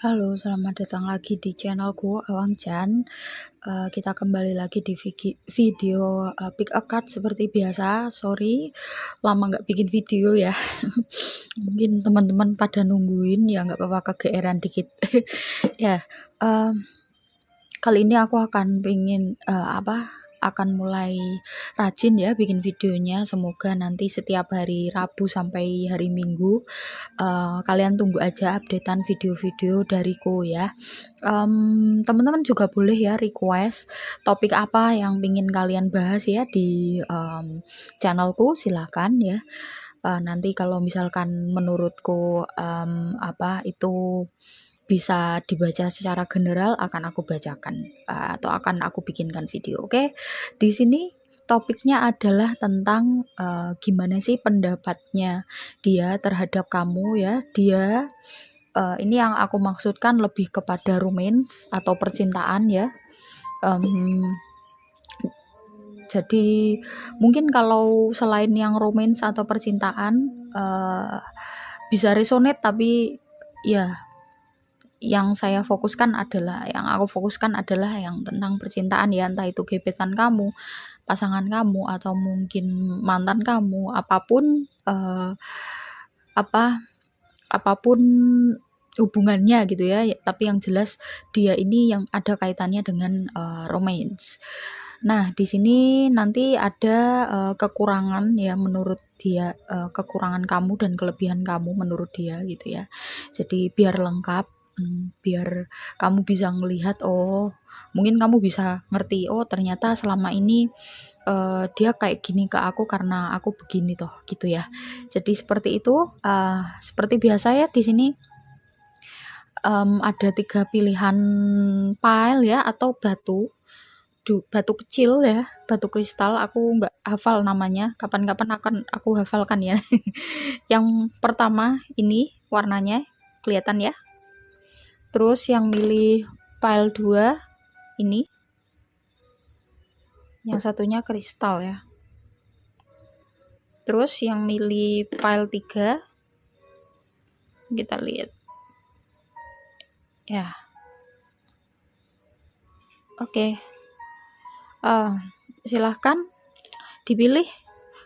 Halo, selamat datang lagi di channelku Awang Chan. Kita kembali lagi di video pick a card seperti biasa. Sorry, lama nggak bikin video ya. Mungkin teman-teman pada nungguin ya, nggak apa-apa, kegeeran dikit. Ya, em, kali ini aku akan akan mulai rajin ya bikin videonya. Semoga nanti setiap hari Rabu sampai hari Minggu kalian tunggu aja updatean video-video dariku ya. Teman-teman juga boleh ya request topik apa yang ingin kalian bahas ya di channelku, silakan ya. Nanti kalau misalkan menurutku itu bisa dibaca secara general, akan aku bacakan atau akan aku bikinkan video. Oke, di sini topiknya adalah tentang gimana sih pendapatnya dia terhadap kamu ya. Dia ini yang aku maksudkan lebih kepada romance atau percintaan ya. Jadi mungkin kalau selain yang romance atau percintaan bisa resonate, tapi ya yang aku fokuskan adalah yang tentang percintaan ya, entah itu gebetan kamu, pasangan kamu, atau mungkin mantan kamu, apapun apapun hubungannya gitu ya, tapi yang jelas dia ini yang ada kaitannya dengan romance. Nah, di sini nanti ada kekurangan ya menurut dia, kekurangan kamu dan kelebihan kamu menurut dia gitu ya. Jadi biar lengkap, biar kamu bisa melihat, oh mungkin kamu bisa ngerti, oh ternyata selama ini dia kayak gini ke aku karena aku begini toh gitu ya. Jadi seperti itu. Seperti biasa ya, di sini ada 3 pilihan pile ya, atau batu kecil ya, batu kristal. Aku nggak hafal namanya, kapan-kapan akan aku hafalkan ya. Yang pertama ini warnanya kelihatan ya. Terus yang milih pile 2 ini, yang satunya kristal ya. Terus yang milih pile 3, kita lihat ya. Oke, silahkan dipilih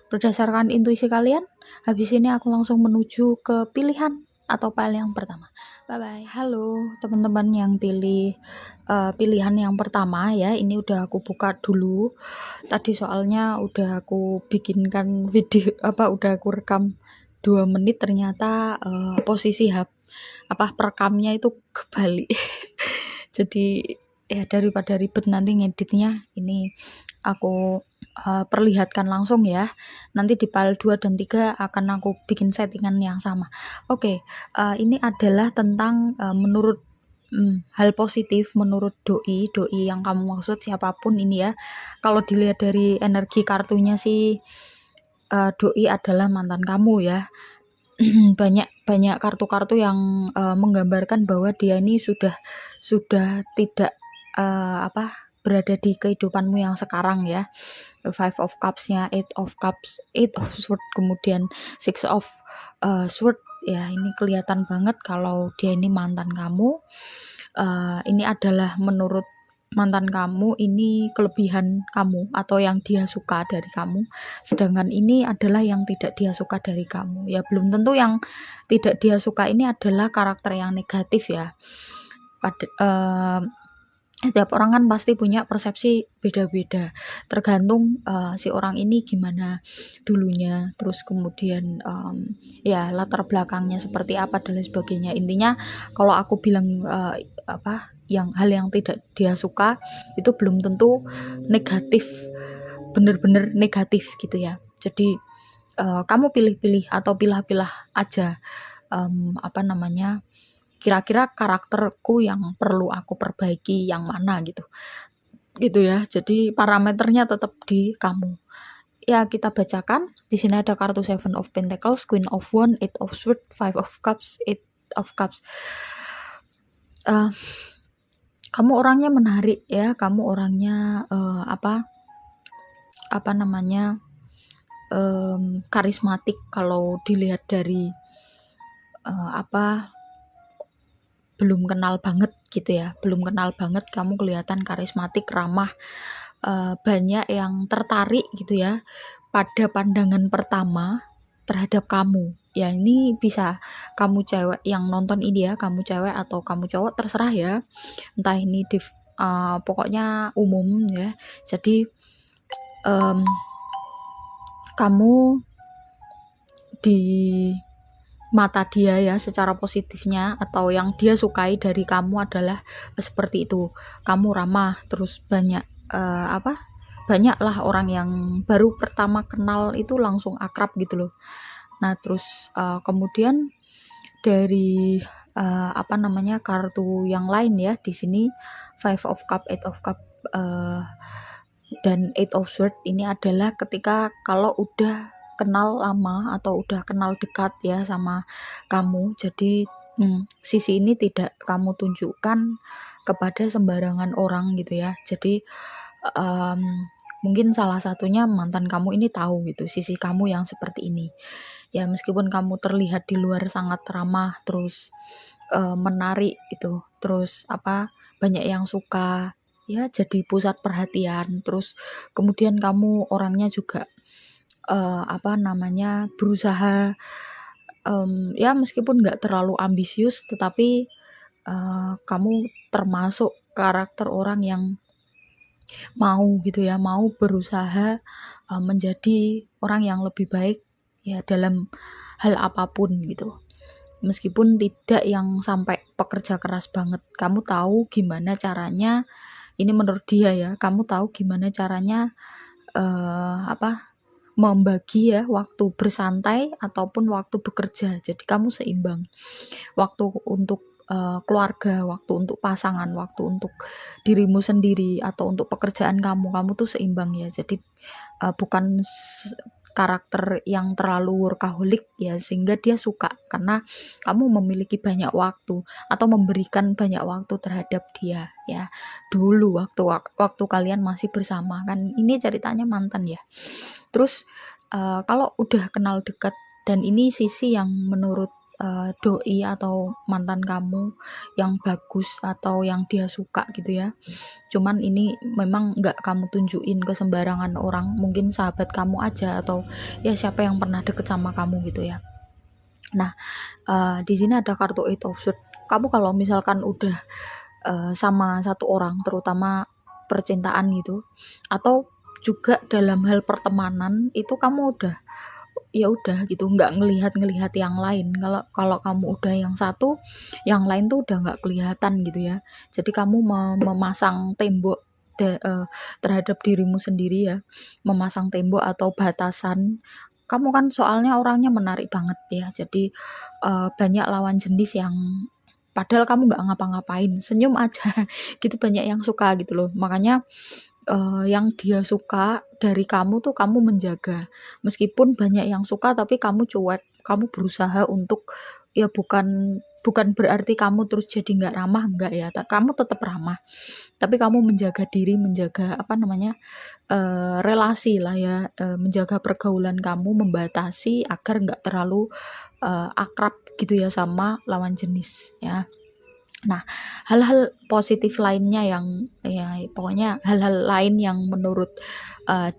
berdasarkan intuisi kalian. Habis ini aku langsung menuju ke pilihan atau pile yang pertama. Bye bye. Halo teman-teman yang pilih pilihan yang pertama ya. Ini udah aku buka dulu tadi, soalnya udah aku bikinkan video udah aku rekam 2 menit, ternyata posisi perekamnya itu kebalik. Jadi ya daripada ribet nanti ngeditnya, ini aku perlihatkan langsung ya. Nanti di file 2 dan 3 akan aku bikin settingan yang sama. Oke, ini adalah tentang menurut hal positif menurut doi yang kamu maksud, siapapun ini ya. Kalau dilihat dari energi kartunya sih, doi adalah mantan kamu ya. banyak kartu-kartu yang menggambarkan bahwa dia ini sudah tidak berada di kehidupanmu yang sekarang ya. Five of Cups-nya, Eight of Cups, Eight of Sword, kemudian Six of Sword ya. Ini kelihatan banget kalau dia ini mantan kamu. Ini adalah menurut mantan kamu, ini kelebihan kamu atau yang dia suka dari kamu, sedangkan ini adalah yang tidak dia suka dari kamu ya. Belum tentu yang tidak dia suka ini adalah karakter yang negatif ya. Setiap orang kan pasti punya persepsi beda-beda, tergantung si orang ini gimana dulunya, terus kemudian ya latar belakangnya seperti apa dan lain sebagainya. Intinya kalau aku bilang yang hal yang tidak dia suka itu belum tentu negatif, bener-bener negatif gitu ya. Jadi kamu pilih-pilih atau pilah-pilah aja kira-kira karakterku yang perlu aku perbaiki yang mana gitu ya. Jadi parameternya tetap di kamu ya. Kita bacakan. Di sini ada kartu Seven of Pentacles, Queen of Wands, Eight of Swords, Five of Cups, Eight of Cups. Kamu orangnya menarik ya, kamu orangnya karismatik kalau dilihat dari belum kenal banget gitu ya, belum kenal banget kamu kelihatan karismatik, ramah, banyak yang tertarik gitu ya pada pandangan pertama terhadap kamu. Ya ini bisa kamu cewek yang nonton ini ya, kamu cewek atau kamu cowok terserah ya. Entah ini pokoknya umum ya. Jadi kamu di mata dia ya secara positifnya atau yang dia sukai dari kamu adalah seperti itu. Kamu ramah, terus banyaklah orang yang baru pertama kenal itu langsung akrab gitu loh. Nah, terus kemudian dari kartu yang lain ya di sini Five of Cup, Eight of Cup dan Eight of Swords ini adalah ketika kalau udah kenal lama atau udah kenal dekat ya sama kamu. Jadi sisi ini tidak kamu tunjukkan kepada sembarangan orang gitu ya. Jadi mungkin salah satunya mantan kamu ini tahu gitu sisi kamu yang seperti ini. Ya meskipun kamu terlihat di luar sangat ramah, terus menarik gitu, terus banyak yang suka, ya jadi pusat perhatian, terus kemudian kamu orangnya juga berusaha, ya meskipun nggak terlalu ambisius tetapi kamu termasuk karakter orang yang mau gitu ya, mau berusaha menjadi orang yang lebih baik ya dalam hal apapun gitu. Meskipun tidak yang sampai pekerja keras banget, kamu tahu gimana caranya, ini menurut dia ya, kamu tahu gimana caranya membagi ya waktu bersantai ataupun waktu bekerja. Jadi kamu seimbang. Waktu untuk keluarga, waktu untuk pasangan, waktu untuk dirimu sendiri atau untuk pekerjaan kamu tuh seimbang ya. Jadi bukan karakter yang terlalu workaholic ya, sehingga dia suka karena kamu memiliki banyak waktu atau memberikan banyak waktu terhadap dia ya. Dulu waktu kalian masih bersama kan, ini ceritanya mantan ya. Terus kalau udah kenal dekat dan ini sisi yang menurut doi atau mantan kamu yang bagus atau yang dia suka gitu ya. Cuman ini memang nggak kamu tunjukin ke sembarangan orang, mungkin sahabat kamu aja atau ya siapa yang pernah deket sama kamu gitu ya. Nah, di sini ada kartu Eight of Swords. Kamu kalau misalkan udah sama satu orang, terutama percintaan gitu, atau juga dalam hal pertemanan itu kamu udah ya udah gitu, nggak ngelihat yang lain. Kalau kamu udah yang satu, yang lain tuh udah nggak kelihatan gitu ya. Jadi kamu memasang tembok terhadap dirimu sendiri ya, memasang tembok atau batasan. Kamu kan soalnya orangnya menarik banget ya, jadi banyak lawan jenis yang padahal kamu nggak ngapa-ngapain, senyum aja gitu banyak yang suka gitu loh. Makanya yang dia suka dari kamu tuh kamu menjaga. Meskipun banyak yang suka tapi kamu cuek, kamu berusaha untuk ya bukan berarti kamu terus jadi nggak ramah, enggak ya. Kamu tetap ramah, tapi kamu menjaga diri, menjaga relasi lah ya, menjaga pergaulan kamu, membatasi agar nggak terlalu akrab gitu ya sama lawan jenis ya. Nah, hal-hal positif lainnya yang ya pokoknya hal-hal lain yang menurut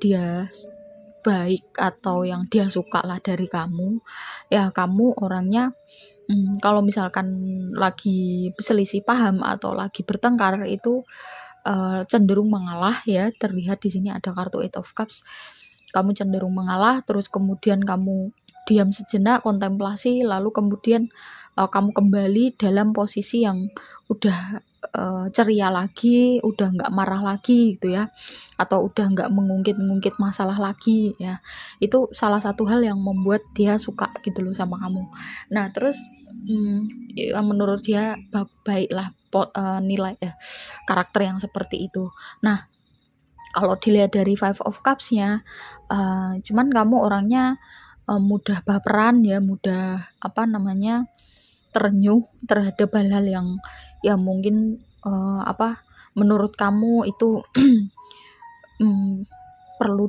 dia baik atau yang dia suka lah dari kamu, ya kamu orangnya kalau misalkan lagi selisih paham atau lagi bertengkar itu cenderung mengalah ya. Terlihat di sini ada kartu Eight of Cups. Kamu cenderung mengalah, terus kemudian kamu diam sejenak, kontemplasi, lalu kemudian kamu kembali dalam posisi yang udah ceria lagi, udah nggak marah lagi gitu ya, atau udah nggak mengungkit-ngungkit masalah lagi ya. Itu salah satu hal yang membuat dia suka gitu loh sama kamu. Nah terus ya menurut dia baiklah nilai karakter yang seperti itu. Nah kalau dilihat dari Five of Cups-nya, cuman kamu orangnya mudah baperan ya, mudah terenyuh terhadap hal-hal yang mungkin menurut kamu itu perlu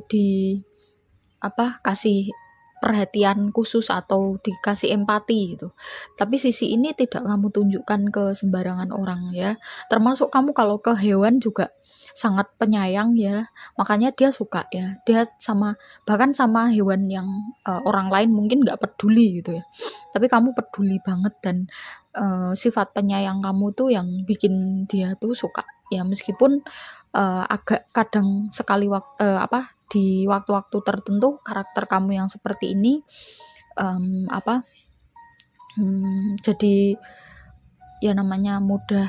kasih perhatian khusus atau dikasih empati gitu. Tapi sisi ini tidak kamu tunjukkan ke sembarangan orang ya. Termasuk kamu kalau ke hewan juga sangat penyayang ya. Makanya dia suka ya. Dia bahkan sama hewan yang orang lain mungkin nggak peduli gitu ya. Tapi kamu peduli banget dan sifat penyayang kamu tuh yang bikin dia tuh suka. Ya meskipun agak kadang sekali di waktu-waktu tertentu karakter kamu yang seperti ini jadi ya namanya mudah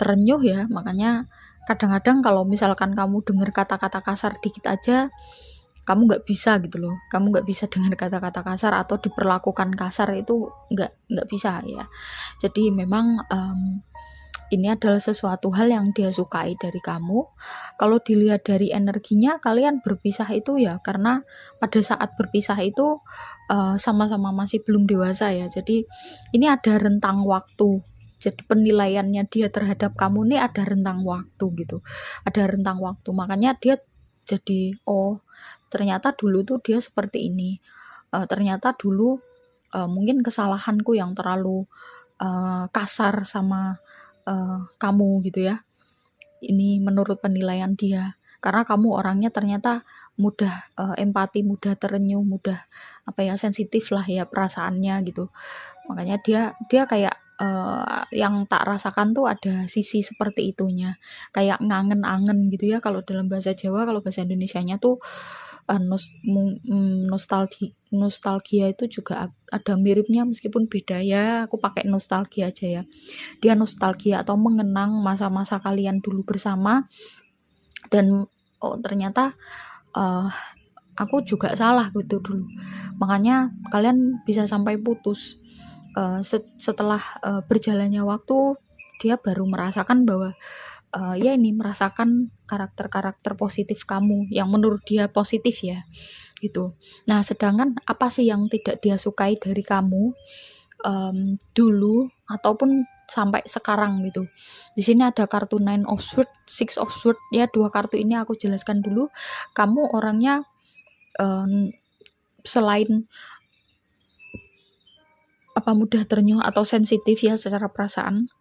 terenyuh ya. Makanya kadang-kadang kalau misalkan kamu dengar kata-kata kasar dikit aja kamu nggak bisa gitu loh, kamu nggak bisa dengar kata-kata kasar atau diperlakukan kasar, itu nggak bisa ya. Jadi memang ini adalah sesuatu hal yang dia sukai dari kamu. Kalau dilihat dari energinya, kalian berpisah itu ya karena pada saat berpisah itu sama-sama masih belum dewasa ya. Jadi ini ada rentang waktu. Jadi penilaiannya dia terhadap kamu nih ada rentang waktu gitu. Ada rentang waktu. Makanya dia jadi ternyata dulu tuh dia seperti ini. Ternyata dulu mungkin kesalahanku yang terlalu kasar sama kamu gitu ya. Ini menurut penilaian dia. Karena kamu orangnya ternyata mudah empati, mudah terenyuh, mudah sensitif lah ya perasaannya gitu. Makanya dia kayak yang tak rasakan tuh ada sisi seperti itunya. Kayak ngangen-angen gitu ya kalau dalam bahasa Jawa, kalau bahasa Indonesianya tuh nostalgia itu juga ada miripnya meskipun beda ya. Aku pakai nostalgia aja ya. Dia nostalgia atau mengenang masa-masa kalian dulu bersama dan ternyata aku juga salah gitu dulu. Makanya kalian bisa sampai putus. Setelah berjalannya waktu dia baru merasakan bahwa merasakan karakter-karakter positif kamu yang menurut dia positif ya gitu. Nah sedangkan apa sih yang tidak dia sukai dari kamu dulu ataupun sampai sekarang gitu. Di sini ada kartu Nine of Swords, Six of Swords ya, dua kartu ini aku jelaskan dulu. Kamu orangnya selain mudah terenyuh atau sensitif ya secara perasaan.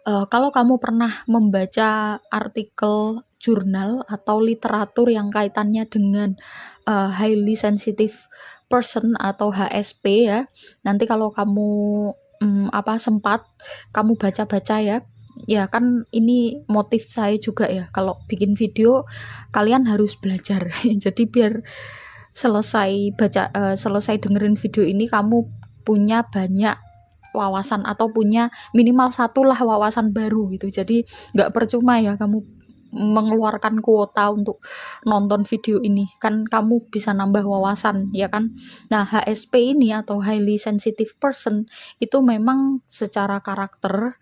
Kalau kamu pernah membaca artikel jurnal atau literatur yang kaitannya dengan highly sensitive person atau HSP ya, nanti kalau kamu sempat kamu baca-baca ya kan ini motif saya juga ya, kalau bikin video kalian harus belajar. Jadi biar selesai dengerin video ini kamu punya banyak wawasan atau punya minimal satu lah wawasan baru gitu. Jadi nggak percuma ya kamu mengeluarkan kuota untuk nonton video ini, kan kamu bisa nambah wawasan ya kan. Nah HSP ini atau highly sensitive person itu memang secara karakter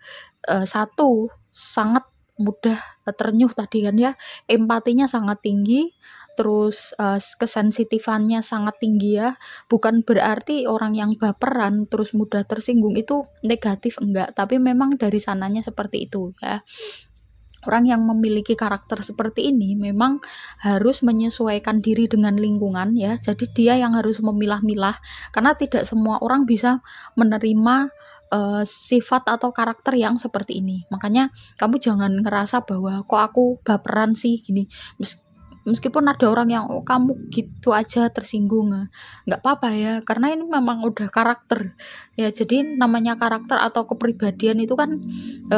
satu sangat mudah terenyuh tadi kan ya, empatinya sangat tinggi, terus kesensitifannya sangat tinggi ya. Bukan berarti orang yang baperan terus mudah tersinggung itu negatif, enggak, tapi memang dari sananya seperti itu ya. Orang yang memiliki karakter seperti ini memang harus menyesuaikan diri dengan lingkungan ya. Jadi dia yang harus memilah-milah karena tidak semua orang bisa menerima sifat atau karakter yang seperti ini. Makanya kamu jangan ngerasa bahwa kok aku baperan sih gini. Meskipun ada orang yang kamu gitu aja tersinggung, nggak apa-apa ya, karena ini memang udah karakter ya. Jadi namanya karakter atau kepribadian itu kan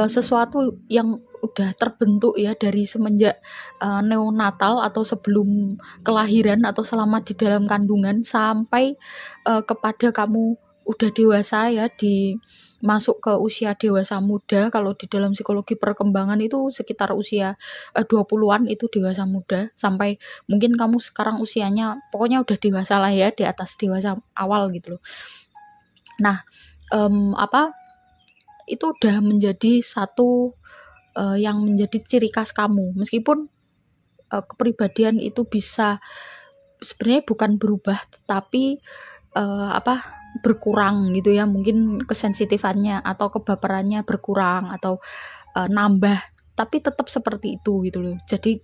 sesuatu yang udah terbentuk ya dari semenjak neonatal atau sebelum kelahiran atau selama di dalam kandungan sampai kepada kamu udah dewasa ya, masuk ke usia dewasa muda. Kalau di dalam psikologi perkembangan itu sekitar usia 20-an itu dewasa muda, sampai mungkin kamu sekarang usianya pokoknya udah dewasa lah ya, di atas dewasa awal gitu loh. Nah itu udah menjadi satu yang menjadi ciri khas kamu. Meskipun kepribadian itu bisa sebenarnya bukan berubah tetapi berkurang gitu ya, mungkin kesensitifannya atau kebaperannya berkurang atau nambah, tapi tetap seperti itu gitu loh. Jadi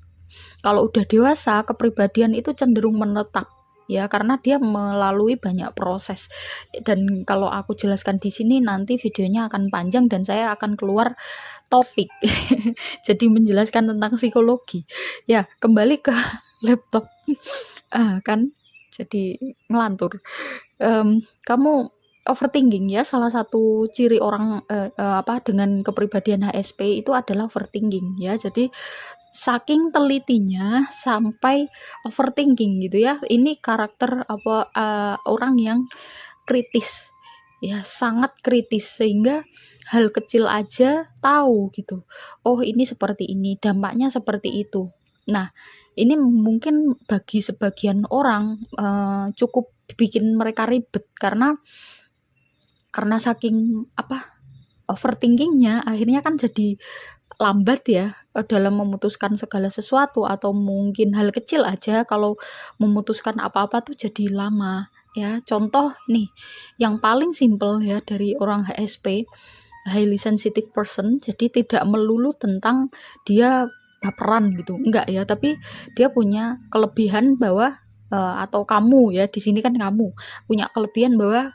kalau udah dewasa kepribadian itu cenderung menetap ya, karena dia melalui banyak proses. Dan kalau aku jelaskan di sini nanti videonya akan panjang dan saya akan keluar topik. Jadi menjelaskan tentang psikologi. Ya, kembali ke laptop. Kan jadi ngelantur. Kamu overthinking ya, salah satu ciri orang dengan kepribadian HSP itu adalah overthinking ya. Jadi saking telitinya sampai overthinking gitu ya. Ini karakter orang yang kritis ya, sangat kritis, sehingga hal kecil aja tahu gitu. Oh, ini seperti ini, dampaknya seperti itu. Nah, ini mungkin bagi sebagian orang cukup bikin mereka ribet karena saking overthinkingnya akhirnya kan jadi lambat ya dalam memutuskan segala sesuatu, atau mungkin hal kecil aja kalau memutuskan apa-apa tuh jadi lama ya. Contoh nih yang paling simple ya dari orang HSP, highly sensitive person, jadi tidak melulu tentang dia baperan gitu, enggak ya, tapi dia punya kelebihan bahwa atau kamu ya, di sini kan kamu punya kelebihan bahwa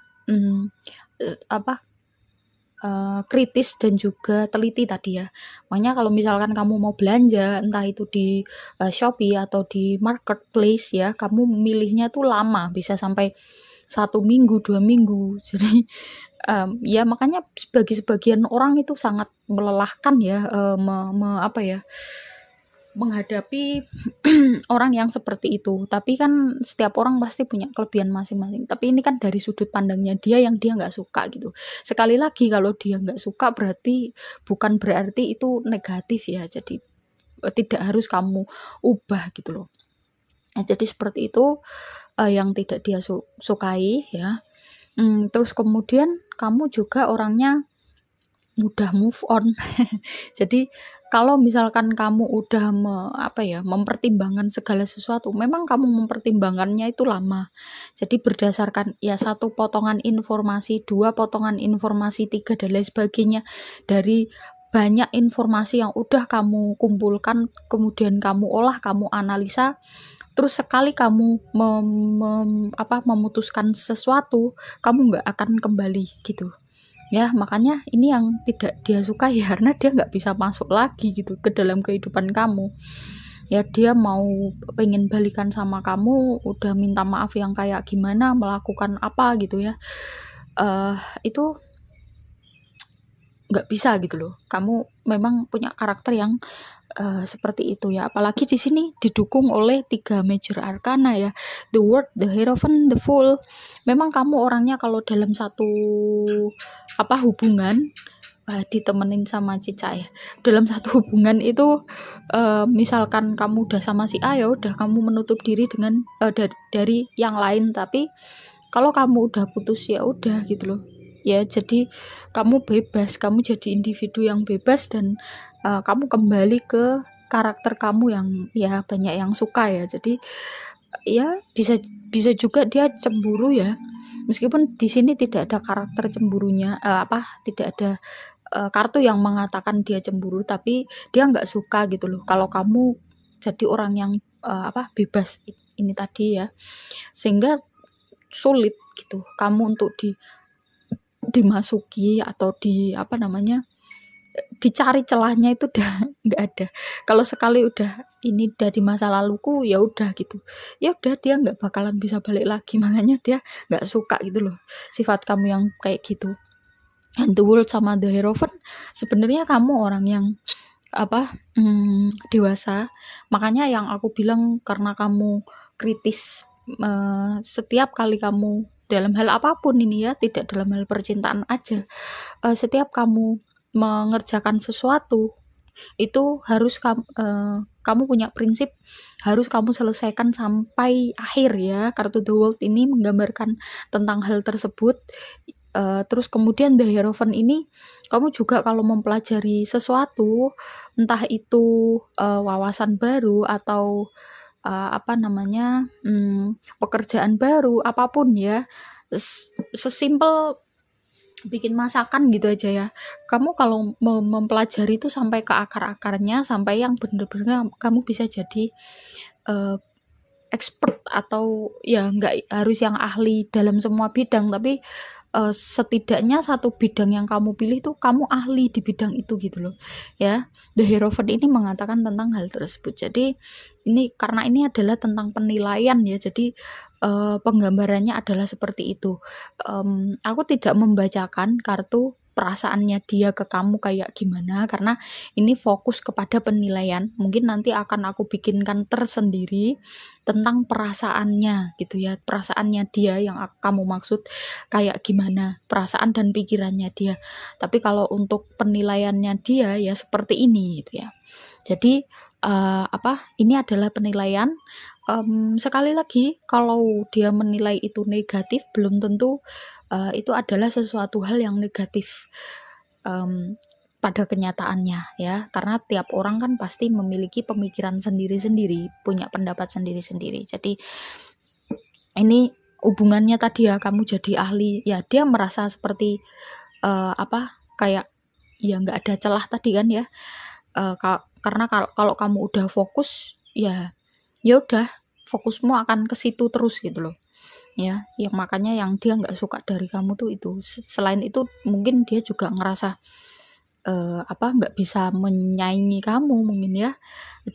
kritis dan juga teliti tadi ya. Makanya kalau misalkan kamu mau belanja, entah itu di Shopee atau di marketplace ya, kamu memilihnya tuh lama, bisa sampai 1 minggu, 2 minggu. Jadi ya makanya bagi sebagian orang itu sangat melelahkan ya, menghadapi orang yang seperti itu. Tapi kan setiap orang pasti punya kelebihan masing-masing. Tapi ini kan dari sudut pandangnya dia yang dia nggak suka gitu. Sekali lagi, kalau dia nggak suka bukan berarti itu negatif ya. Jadi tidak harus kamu ubah gitu loh. Nah, jadi seperti itu yang tidak dia sukai ya. Terus kemudian kamu juga orangnya mudah move on. Jadi kalau misalkan kamu udah mempertimbangkan segala sesuatu, memang kamu mempertimbangkannya itu lama. Jadi berdasarkan ya 1 potongan informasi, 2 potongan informasi, 3 dan lain sebagainya, dari banyak informasi yang udah kamu kumpulkan, kemudian kamu olah, kamu analisa, terus sekali kamu memutuskan sesuatu, kamu nggak akan kembali gitu. Ya, makanya ini yang tidak dia suka ya, karena dia nggak bisa masuk lagi gitu ke dalam kehidupan kamu. Ya, dia mau pengen balikan sama kamu, udah minta maaf yang kayak gimana, melakukan apa gitu ya. Itu nggak bisa gitu loh. Kamu memang punya karakter yang seperti itu ya. Apalagi di sini didukung oleh 3 major arcana ya. The World, the Hierophant, the Fool. Memang kamu orangnya kalau dalam satu hubungan ditemenin sama Cica ya. Dalam satu hubungan itu misalkan kamu udah sama si A, ya udah kamu menutup diri dengan dari yang lain. Tapi kalau kamu udah putus ya udah gitu loh. Ya, jadi kamu bebas, kamu jadi individu yang bebas, dan kamu kembali ke karakter kamu yang ya banyak yang suka ya. Jadi ya bisa juga dia cemburu ya. Meskipun di sini tidak ada karakter cemburunya, tidak ada kartu yang mengatakan dia cemburu, tapi dia nggak suka gitu loh kalau kamu jadi orang yang bebas ini tadi ya, sehingga sulit gitu kamu untuk dimasuki atau dicari celahnya itu udah nggak ada. Kalau sekali udah ini dari masa laluku, ya udah gitu, ya udah dia nggak bakalan bisa balik lagi. Makanya dia nggak suka gitu loh sifat kamu yang kayak gitu. And the World sama the Hierophant, sebenarnya kamu orang yang dewasa. Makanya yang aku bilang, karena kamu kritis setiap kali kamu dalam hal apapun ini ya, tidak dalam hal percintaan aja, setiap kamu mengerjakan sesuatu itu harus kamu punya prinsip, harus kamu selesaikan sampai akhir ya. Kartu The World ini menggambarkan tentang hal tersebut. Terus kemudian The Hierophant ini, kamu juga kalau mempelajari sesuatu, entah itu wawasan baru atau pekerjaan baru, apapun ya, sesimpel bikin masakan gitu aja ya. Kamu kalau mempelajari itu sampai ke akar-akarnya, sampai yang benar-benar kamu bisa jadi expert atau ya nggak harus yang ahli dalam semua bidang, tapi setidaknya satu bidang yang kamu pilih tuh kamu ahli di bidang itu gitu loh ya. The Hierophant ini mengatakan tentang hal tersebut. Jadi ini karena ini adalah tentang penilaian ya, jadi penggambarannya adalah seperti itu. Aku tidak membacakan kartu perasaannya dia ke kamu kayak gimana, karena ini fokus kepada penilaian. Mungkin nanti akan aku bikinkan tersendiri tentang perasaannya gitu ya, perasaannya dia yang kamu maksud kayak gimana, perasaan dan pikirannya dia. Tapi kalau untuk penilaiannya dia ya seperti ini gitu ya. Jadi ini adalah penilaian. Sekali lagi, kalau dia menilai itu negatif, belum tentu itu adalah sesuatu hal yang negatif pada kenyataannya ya, karena tiap orang kan pasti memiliki pemikiran sendiri-sendiri, punya pendapat sendiri-sendiri. Jadi ini hubungannya tadi ya, kamu jadi ahli ya, dia merasa seperti kayak ya nggak ada celah tadi kan ya, karena kalau kamu udah fokus ya udah fokusmu akan ke situ terus gitu loh ya. Yang makanya yang dia nggak suka dari kamu tuh itu. Selain itu mungkin dia juga ngerasa nggak bisa menyaingi kamu mungkin ya.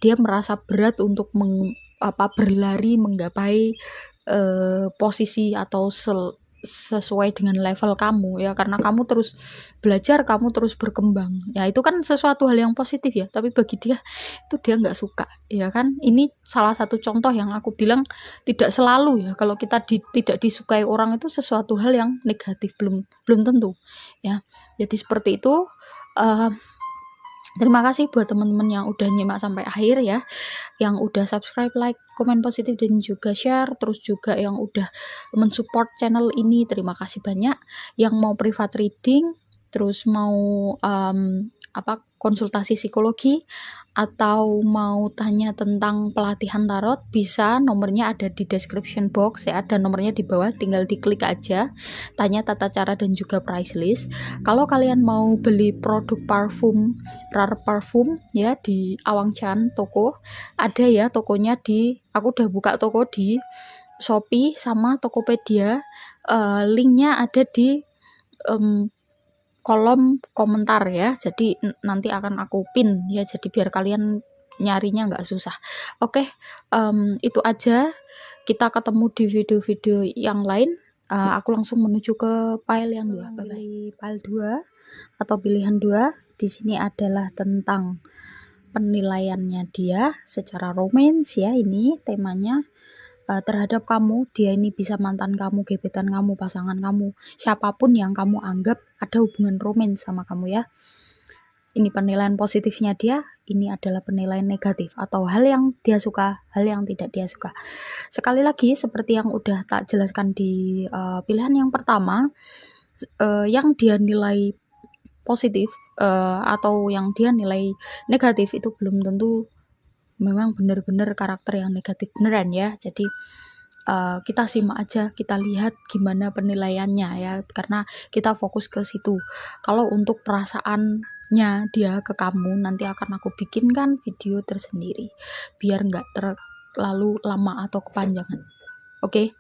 Dia merasa berat untuk berlari menggapai posisi atau sesuai dengan level kamu ya, karena kamu terus belajar, kamu terus berkembang ya, itu kan sesuatu hal yang positif ya. Tapi bagi dia itu dia nggak suka ya kan. Ini salah satu contoh yang aku bilang tidak selalu ya, kalau kita tidak disukai orang itu sesuatu hal yang negatif, belum tentu ya. Jadi seperti itu. Terima kasih buat teman-teman yang udah nyimak sampai akhir ya, yang udah subscribe, like, komen positif dan juga share, terus juga yang udah mensupport channel ini, terima kasih banyak. Yang mau private reading, terus mau konsultasi psikologi, atau mau tanya tentang pelatihan tarot, bisa, nomornya ada di description box ya, ada nomornya di bawah, tinggal diklik aja, tanya tata cara dan juga price list. Kalau kalian mau beli produk parfum, rare parfum ya, di Awang Chan toko, ada ya tokonya, aku udah buka toko di Shopee sama Tokopedia, linknya ada di kolom komentar ya, jadi nanti akan aku pin ya, jadi biar kalian nyarinya nggak susah. Oke, itu aja, kita ketemu di video-video yang lain. Aku langsung menuju ke pile yang 2. Pilih pile 2 atau pilihan 2 di sini adalah tentang penilaiannya dia secara romance ya, ini temanya terhadap kamu. Dia ini bisa mantan kamu, gebetan kamu, pasangan kamu, siapapun yang kamu anggap ada hubungan romans sama kamu ya. Ini penilaian positifnya dia, ini adalah penilaian negatif atau hal yang dia suka, hal yang tidak dia suka. Sekali lagi seperti yang udah tak jelaskan di pilihan yang pertama, yang dia nilai positif atau yang dia nilai negatif itu belum tentu memang benar-benar karakter yang negatif beneran ya. Jadi kita simak aja, kita lihat gimana penilaiannya ya, karena kita fokus ke situ. Kalau untuk perasaannya dia ke kamu, nanti akan aku bikinkan video tersendiri biar nggak terlalu lama atau kepanjangan. Oke,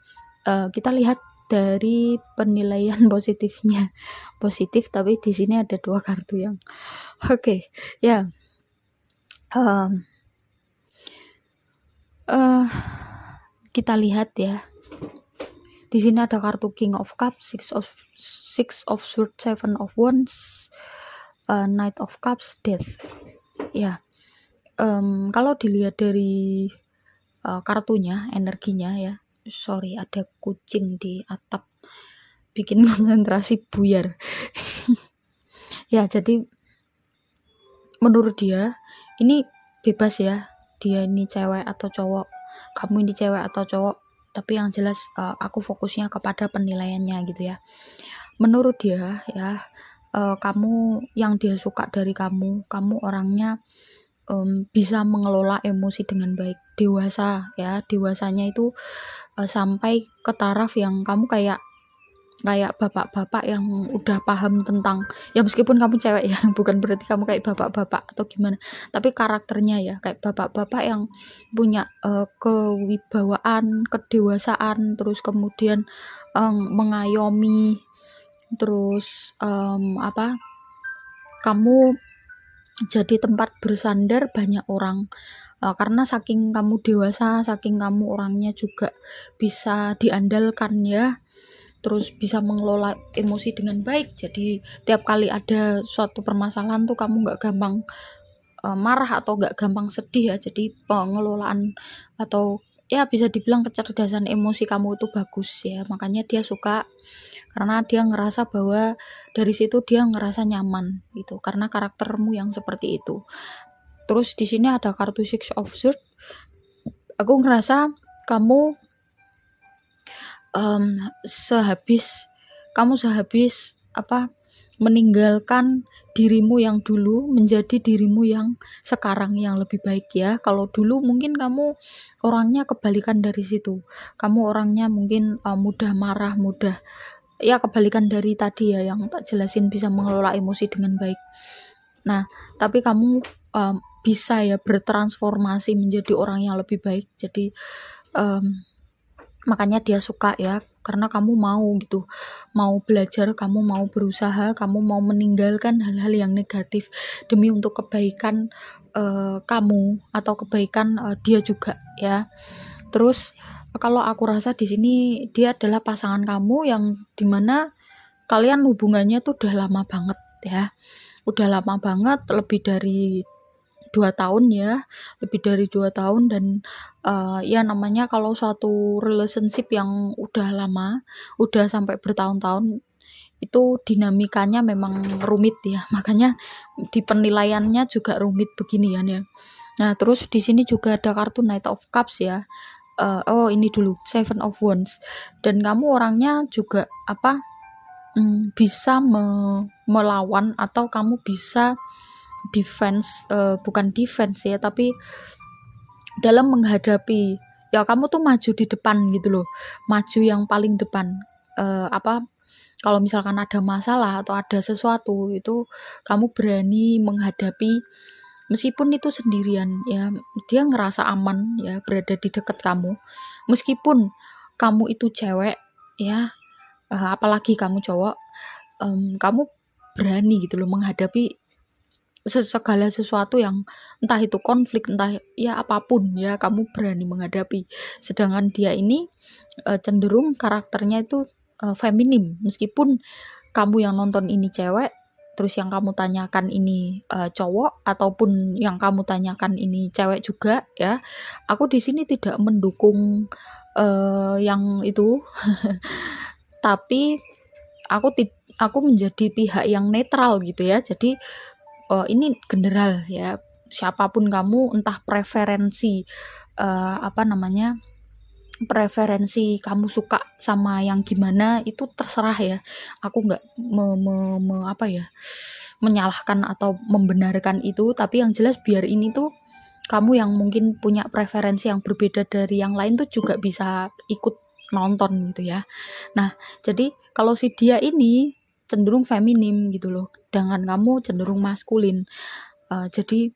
kita lihat dari penilaian positifnya. Positif, tapi di sini ada 2 kartu yang oke ya. Kita lihat ya. Di sini ada kartu King of Cups, Six of Swords, Seven of Wands, Knight of Cups, Death. Ya. Kalau dilihat dari kartunya, energinya ya. Sorry, ada kucing di atap bikin konsentrasi buyar. Ya, jadi menurut dia ini bebas ya. Dia ini cewek atau cowok, kamu ini cewek atau cowok, tapi yang jelas aku fokusnya kepada penilaiannya gitu ya. Menurut dia ya, kamu yang dia suka dari kamu orangnya bisa mengelola emosi dengan baik, dewasa ya. Dewasanya itu sampai ke taraf yang kamu kayak kayak bapak-bapak yang udah paham tentang, ya meskipun kamu cewek ya, bukan berarti kamu kayak bapak-bapak atau gimana, tapi karakternya ya kayak bapak-bapak yang punya kewibawaan, kedewasaan, terus kemudian mengayomi, terus kamu jadi tempat bersandar banyak orang. Karena saking kamu dewasa, saking kamu orangnya juga bisa diandalkan ya, terus bisa mengelola emosi dengan baik. Jadi tiap kali ada suatu permasalahan tuh kamu nggak gampang marah atau nggak gampang sedih ya. Jadi pengelolaan atau ya bisa dibilang kecerdasan emosi kamu itu bagus ya. Makanya dia suka, karena dia ngerasa bahwa dari situ dia ngerasa nyaman gitu, karena karaktermu yang seperti itu. Terus di sini ada kartu Six of Swords. Aku ngerasa kamu sehabis meninggalkan dirimu yang dulu menjadi dirimu yang sekarang yang lebih baik ya. Kalau dulu mungkin kamu orangnya kebalikan dari situ. Kamu orangnya mungkin mudah marah, mudah, ya kebalikan dari tadi ya yang tak jelasin, bisa mengelola emosi dengan baik. Nah, tapi kamu bisa ya bertransformasi menjadi orang yang lebih baik. Jadi makanya dia suka ya, karena kamu mau gitu, mau belajar, kamu mau berusaha, kamu mau meninggalkan hal-hal yang negatif demi untuk kebaikan kamu atau kebaikan dia juga ya. Terus kalau aku rasa di sini dia adalah pasangan kamu yang dimana kalian hubungannya tuh udah lama banget ya, udah lama banget, lebih dari 2 tahun ya, lebih dari 2 tahun. Dan ya namanya kalau suatu relationship yang udah lama, udah sampai bertahun-tahun, itu dinamikanya memang rumit ya, makanya di penilaiannya juga rumit beginian ya. Nah, terus di sini juga ada kartu Knight of Cups ya. Ini dulu Seven of Wands, dan kamu orangnya juga bisa melawan, atau kamu bisa defense, bukan defense ya, tapi dalam menghadapi, ya kamu tuh maju di depan gitu loh, maju yang paling depan. Kalau misalkan ada masalah atau ada sesuatu itu kamu berani menghadapi, meskipun itu sendirian ya, dia ngerasa aman ya berada di dekat kamu, meskipun kamu itu cewek ya, apalagi kamu cowok, kamu berani gitu loh menghadapi segala sesuatu yang entah itu konflik, entah ya apapun ya, kamu berani menghadapi. Sedangkan dia ini cenderung karakternya itu feminim, meskipun kamu yang nonton ini cewek, terus yang kamu tanyakan ini cowok, ataupun yang kamu tanyakan ini cewek juga ya. Aku di sini tidak mendukung yang itu tapi aku menjadi pihak yang netral gitu ya. Jadi ini general ya, siapapun kamu, entah preferensi preferensi kamu suka sama yang gimana, itu terserah ya. Aku nggak menyalahkan atau membenarkan itu, tapi yang jelas biar ini tuh kamu yang mungkin punya preferensi yang berbeda dari yang lain tuh juga bisa ikut nonton gitu ya. Nah, jadi kalau si dia ini cenderung feminim gitu loh, sedangkan kamu cenderung maskulin. Jadi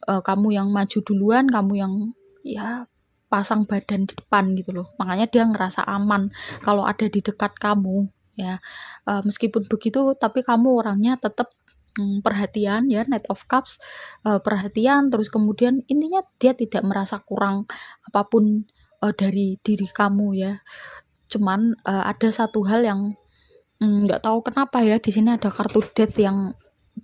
kamu yang maju duluan, kamu yang ya pasang badan di depan gitu loh. Makanya dia ngerasa aman kalau ada di dekat kamu ya. Meskipun begitu, tapi kamu orangnya tetap perhatian ya, Knight of Cups, perhatian, terus kemudian intinya dia tidak merasa kurang apapun dari diri kamu ya. Cuman ada satu hal yang nggak tahu kenapa ya, di sini ada kartu death yang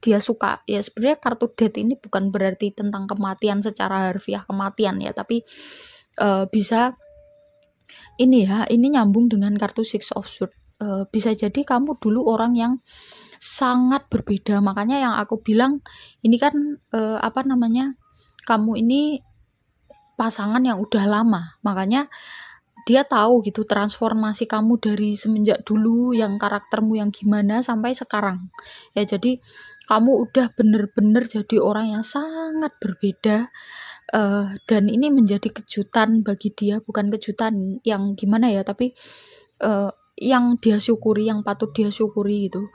dia suka. Ya sebenarnya kartu death ini bukan berarti tentang kematian secara harfiah kematian ya, tapi bisa ini ya, ini nyambung dengan kartu Six of Swords. Bisa jadi kamu dulu orang yang sangat berbeda, makanya yang aku bilang ini kan kamu ini pasangan yang udah lama, makanya dia tahu gitu transformasi kamu dari semenjak dulu yang karaktermu yang gimana sampai sekarang ya. Jadi kamu udah bener-bener jadi orang yang sangat berbeda, dan ini menjadi kejutan bagi dia, bukan kejutan yang gimana ya, tapi yang dia syukuri, yang patut dia syukuri gitu.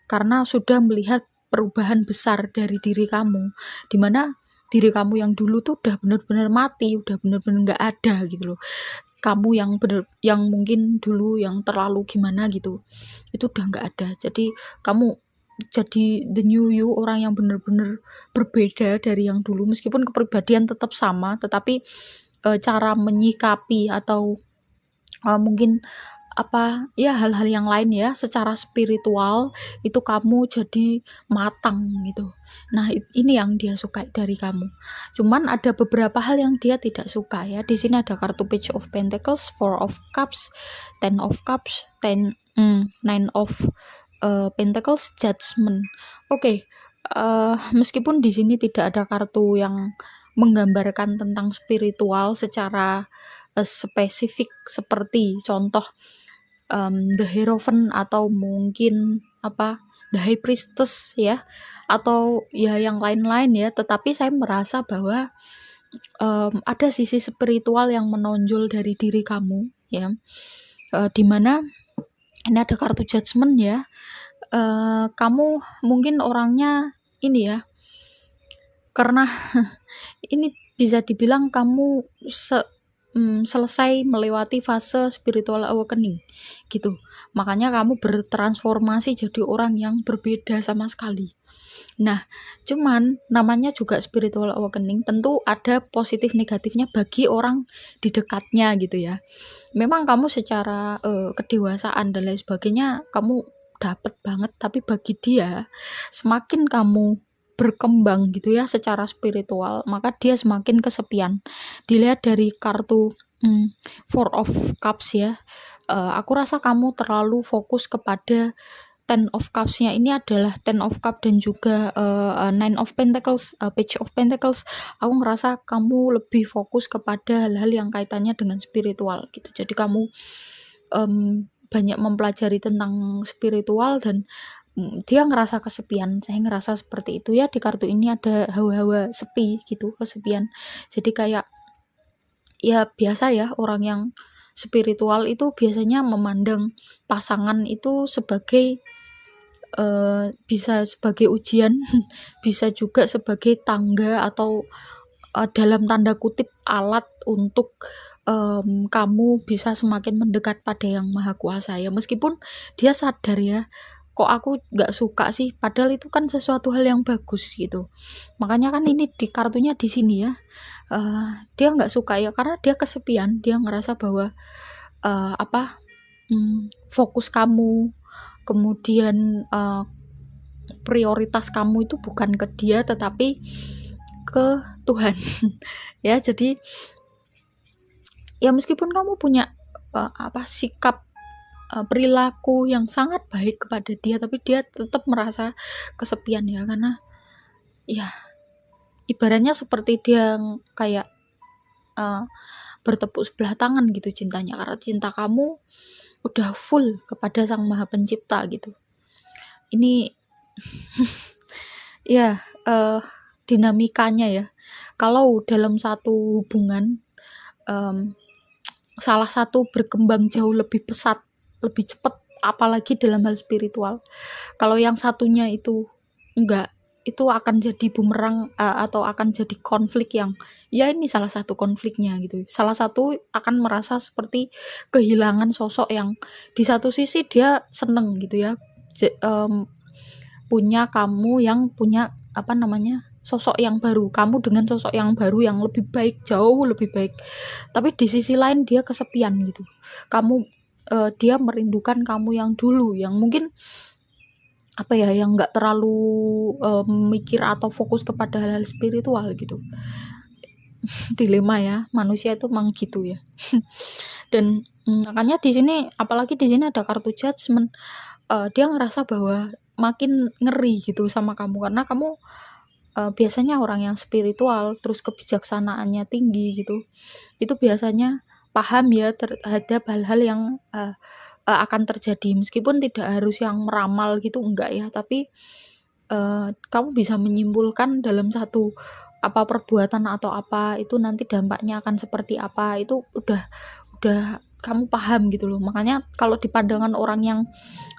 Karena sudah melihat perubahan besar dari diri kamu, dimana diri kamu yang dulu tuh udah bener-bener mati, udah bener-bener nggak ada gitu loh. Kamu yang mungkin dulu yang terlalu gimana gitu, itu udah nggak ada. Jadi kamu jadi the new you, orang yang bener-bener berbeda dari yang dulu, meskipun kepribadian tetap sama, tetapi cara menyikapi atau mungkin hal-hal yang lain ya, secara spiritual itu kamu jadi matang gitu. Nah, ini yang dia suka dari kamu. Cuman ada beberapa hal yang dia tidak suka ya. Di sini ada kartu Page of Pentacles, Four of Cups, Ten of Cups, Nine of Pentacles, Judgment. Oke, meskipun di sini tidak ada kartu yang menggambarkan tentang spiritual secara spesifik, seperti contoh The Hierophant atau mungkin The High Priestess ya, atau ya yang lain-lain ya, tetapi saya merasa bahwa ada sisi spiritual yang menonjol dari diri kamu ya, dimana ini ada kartu Judgment ya. Kamu mungkin orangnya ini ya, karena ini bisa dibilang kamu selesai melewati fase spiritual awakening gitu, makanya kamu bertransformasi jadi orang yang berbeda sama sekali. Nah, cuman namanya juga spiritual awakening, tentu ada positif negatifnya bagi orang di dekatnya gitu ya. Memang kamu secara kedewasaan dan lain sebagainya kamu dapat banget, tapi bagi dia semakin kamu berkembang gitu ya secara spiritual, maka dia semakin kesepian. Dilihat dari kartu Four of Cups ya, aku rasa kamu terlalu fokus kepada Ten of Cups-nya. Ini adalah Ten of Cup dan juga Nine of Pentacles, Page of Pentacles. Aku ngerasa kamu lebih fokus kepada hal-hal yang kaitannya dengan spiritual gitu. Jadi kamu banyak mempelajari tentang spiritual dan dia ngerasa kesepian. Saya ngerasa seperti itu ya. Di kartu ini ada hawa-hawa sepi gitu, kesepian. Jadi kayak ya biasa ya, orang yang spiritual itu biasanya memandang pasangan itu sebagai bisa sebagai ujian, bisa juga sebagai tangga atau dalam tanda kutip alat untuk kamu bisa semakin mendekat pada yang maha kuasa ya. Meskipun dia sadar ya, kok aku nggak suka sih, padahal itu kan sesuatu hal yang bagus gitu. Makanya kan ini di kartunya di sini ya, dia nggak suka ya karena dia kesepian, dia ngerasa bahwa fokus kamu, kemudian prioritas kamu itu bukan ke dia tetapi ke Tuhan ya. Jadi ya meskipun kamu punya sikap perilaku yang sangat baik kepada dia, tapi dia tetap merasa kesepian ya, karena ya ibaratnya seperti dia kayak bertepuk sebelah tangan gitu cintanya, karena cinta kamu udah full kepada Sang Maha Pencipta gitu. Ini ya dinamikanya ya. Kalau dalam satu hubungan salah satu berkembang jauh lebih pesat, lebih cepat, apalagi dalam hal spiritual. Kalau yang satunya itu enggak, itu akan jadi bumerang atau akan jadi konflik yang ya ini salah satu konfliknya gitu. Salah satu akan merasa seperti kehilangan sosok yang di satu sisi dia seneng gitu ya, punya kamu yang punya sosok yang baru, kamu dengan sosok yang baru yang lebih baik, jauh lebih baik. Tapi di sisi lain dia kesepian gitu. Dia merindukan kamu yang dulu, yang mungkin yang nggak terlalu mikir atau fokus kepada hal-hal spiritual gitu. Dilema ya, manusia itu memang gitu ya. Dan makanya di sini, apalagi di sini ada kartu Judgment, dia ngerasa bahwa makin ngeri gitu sama kamu, karena kamu biasanya orang yang spiritual, terus kebijaksanaannya tinggi gitu. Itu biasanya paham ya terhadap hal-hal yang akan terjadi, meskipun tidak harus yang meramal gitu, enggak ya, tapi kamu bisa menyimpulkan dalam satu perbuatan atau itu nanti dampaknya akan seperti apa, itu udah kamu paham gitu loh. Makanya kalau di pandangan orang yang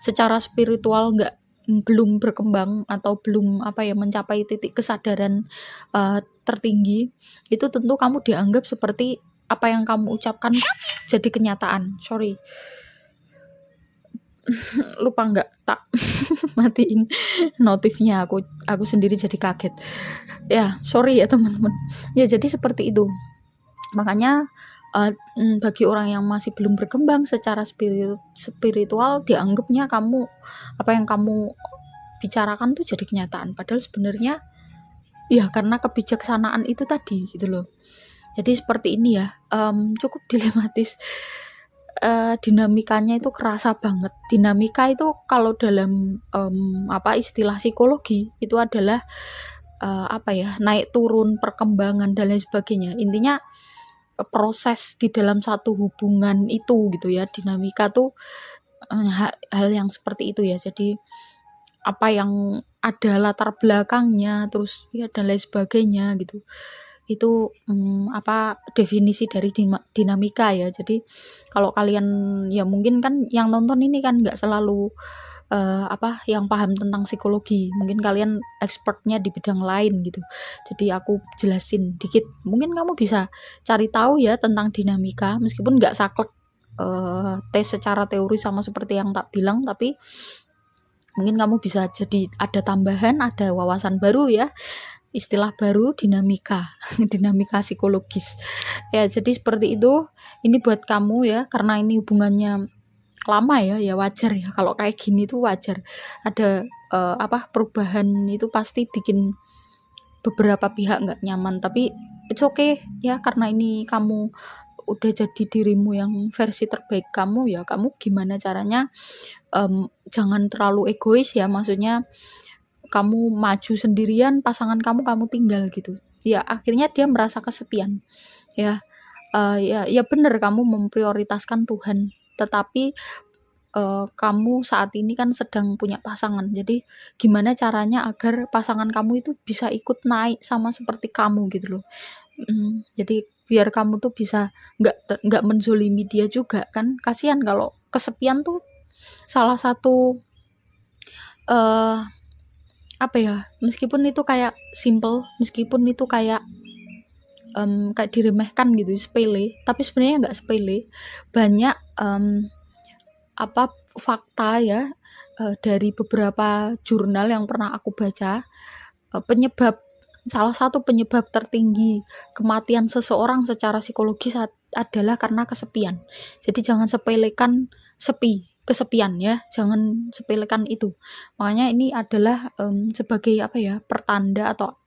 secara spiritual belum berkembang atau belum mencapai titik kesadaran tertinggi, itu tentu kamu dianggap seperti apa yang kamu ucapkan jadi kenyataan. Sorry, lupa nggak tak matiin notifnya, aku sendiri jadi kaget ya, sorry ya teman-teman ya. Jadi seperti itu. Makanya bagi orang yang masih belum berkembang secara spiritual, dianggapnya kamu apa yang kamu bicarakan tuh jadi kenyataan, padahal sebenarnya ya karena kebijaksanaan itu tadi gitu loh. Jadi seperti ini ya, cukup dilematis. Dinamikanya itu kerasa banget. Dinamika itu kalau dalam istilah psikologi itu adalah naik turun, perkembangan dan lain sebagainya. Intinya proses di dalam satu hubungan itu gitu ya. Dinamika tuh hal yang seperti itu ya. Jadi apa yang ada latar belakangnya terus ya dan lain sebagainya gitu. Itu definisi dari dinamika ya. Jadi kalau kalian ya mungkin kan yang nonton ini kan nggak selalu yang paham tentang psikologi, mungkin kalian expertnya di bidang lain gitu. Jadi aku jelasin dikit, mungkin kamu bisa cari tahu ya tentang dinamika, meskipun nggak saklek tes secara teori sama seperti yang tak bilang, tapi mungkin kamu bisa jadi ada tambahan, ada wawasan baru ya, istilah baru dinamika dinamika psikologis ya. Jadi seperti itu. Ini buat kamu ya, karena ini hubungannya lama ya wajar ya kalau kayak gini tuh wajar. Ada perubahan itu pasti bikin beberapa pihak nggak nyaman, tapi it's okay ya, karena ini kamu udah jadi dirimu yang versi terbaik kamu ya. Kamu gimana caranya jangan terlalu egois ya, maksudnya kamu maju sendirian, pasangan kamu tinggal gitu ya, akhirnya dia merasa kesepian ya. Ya bener, kamu memprioritaskan Tuhan, tetapi kamu saat ini kan sedang punya pasangan. Jadi gimana caranya agar pasangan kamu itu bisa ikut naik sama seperti kamu gitu loh. Jadi biar kamu tuh bisa nggak menzolimi dia juga kan. Kasihan kalau kesepian tuh salah satu meskipun itu kayak simple, meskipun itu kayak diremehkan gitu, sepele, tapi sebenarnya nggak sepele. Banyak fakta ya dari beberapa jurnal yang pernah aku baca, salah satu penyebab tertinggi kematian seseorang secara psikologis adalah karena kesepian. Jadi jangan sepelekan kesepian ya, jangan sepelekan itu. Makanya ini adalah sebagai pertanda atau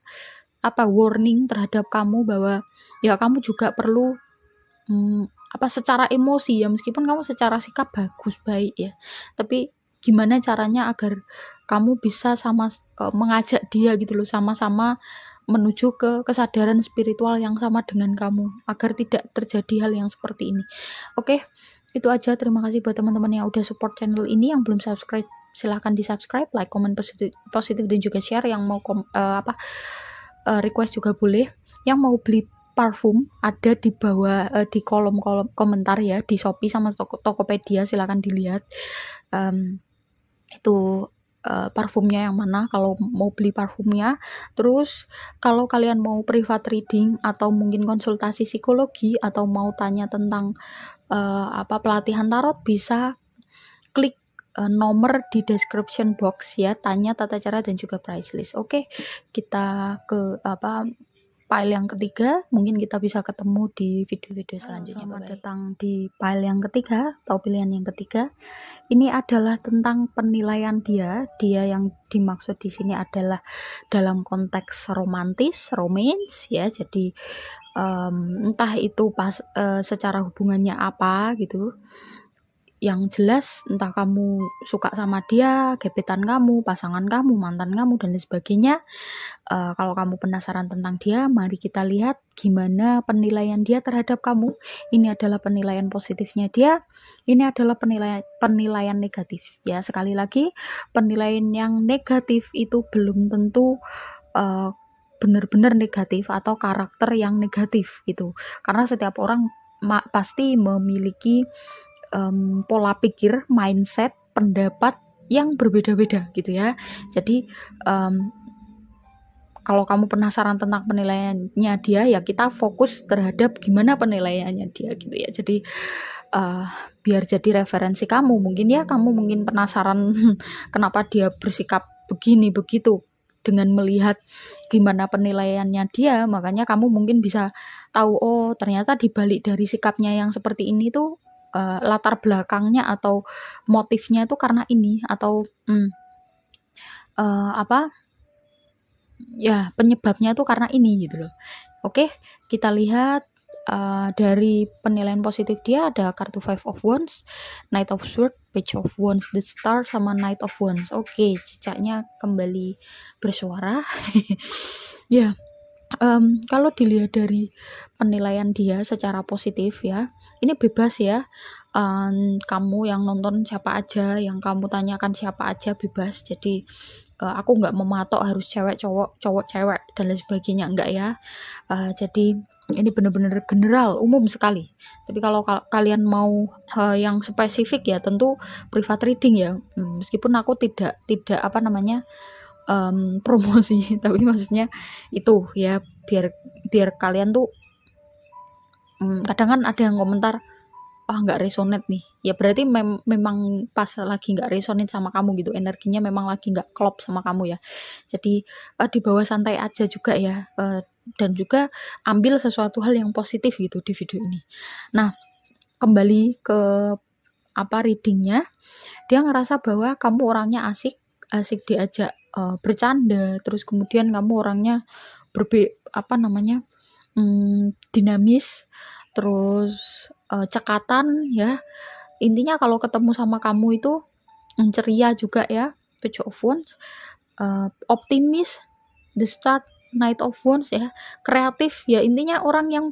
warning terhadap kamu bahwa ya kamu juga perlu secara emosi ya, meskipun kamu secara sikap baik ya, tapi gimana caranya agar kamu bisa mengajak dia gitu loh, sama-sama menuju ke kesadaran spiritual yang sama dengan kamu, agar tidak terjadi hal yang seperti ini. Oke, itu aja. Terima kasih buat teman-teman yang udah support channel ini. Yang belum subscribe silahkan di subscribe, like, komen positif dan juga share. Yang mau request juga boleh. Yang mau beli parfum ada di bawah di kolom komentar ya, di Shopee sama Tokopedia, silahkan dilihat itu parfumnya yang mana kalau mau beli parfumnya. Terus kalau kalian mau private reading atau mungkin konsultasi psikologi atau mau tanya tentang pelatihan tarot, bisa klik nomor di description box ya, tanya tata cara dan juga price list. Oke, kita ke file yang ketiga, mungkin kita bisa ketemu di video-video selanjutnya. Selamat datang di file yang ketiga atau pilihan yang ketiga. Ini adalah tentang penilaian dia yang dimaksud di sini adalah dalam konteks romance ya. Jadi entah itu secara hubungannya apa gitu. Yang jelas entah kamu suka sama dia, gebetan kamu, pasangan kamu, mantan kamu dan lain sebagainya. Kalau kamu penasaran tentang dia, mari kita lihat gimana penilaian dia terhadap kamu. Ini adalah penilaian positifnya dia, ini adalah penilaian negatif ya. Sekali lagi, penilaian yang negatif itu belum tentu benar-benar negatif atau karakter yang negatif gitu, karena setiap orang pasti memiliki pola pikir, mindset, pendapat yang berbeda-beda gitu ya. Jadi kalau kamu penasaran tentang penilaiannya dia, ya kita fokus terhadap gimana penilaiannya dia gitu ya. Jadi biar jadi referensi kamu, mungkin ya kamu mungkin penasaran kenapa dia bersikap begini begitu, dengan melihat gimana penilaiannya dia, makanya kamu mungkin bisa tahu, oh ternyata dibalik dari sikapnya yang seperti ini tuh latar belakangnya atau motifnya itu karena ini, atau apa ya, penyebabnya tuh karena ini gitu loh. Oke, kita lihat dari penilaian positif dia ada kartu Five of Wands, Knight of Swords, Page of Wands, The Star, sama Knight of Wands. Oke, cicaknya kembali bersuara. Ya, kalau dilihat dari penilaian dia secara positif ya, ini bebas ya. Kamu yang nonton siapa aja, yang kamu tanyakan siapa aja, bebas. Jadi aku nggak mematok harus cewek cowok, cowok cewek dan lain sebagainya, enggak ya. Jadi ini benar-benar general, umum sekali. Tapi kalau kalian mau yang spesifik ya tentu privat reading ya. Meskipun aku tidak apa namanya promosi, tapi maksudnya itu ya, biar kalian tuh kadang kan ada yang komentar, wah nggak resonate nih, ya berarti memang pas lagi nggak resonate sama kamu gitu, energinya memang lagi nggak klop sama kamu ya. Jadi dibawa santai aja juga ya, dan juga ambil sesuatu hal yang positif gitu di video ini. Nah, kembali ke readingnya, dia ngerasa bahwa kamu orangnya asik diajak bercanda, terus kemudian kamu orangnya dinamis, terus cekatan ya. Intinya kalau ketemu sama kamu itu ceria juga ya. Page of Wands, optimis, The Star, Knight of Wands ya, kreatif ya. Intinya orang yang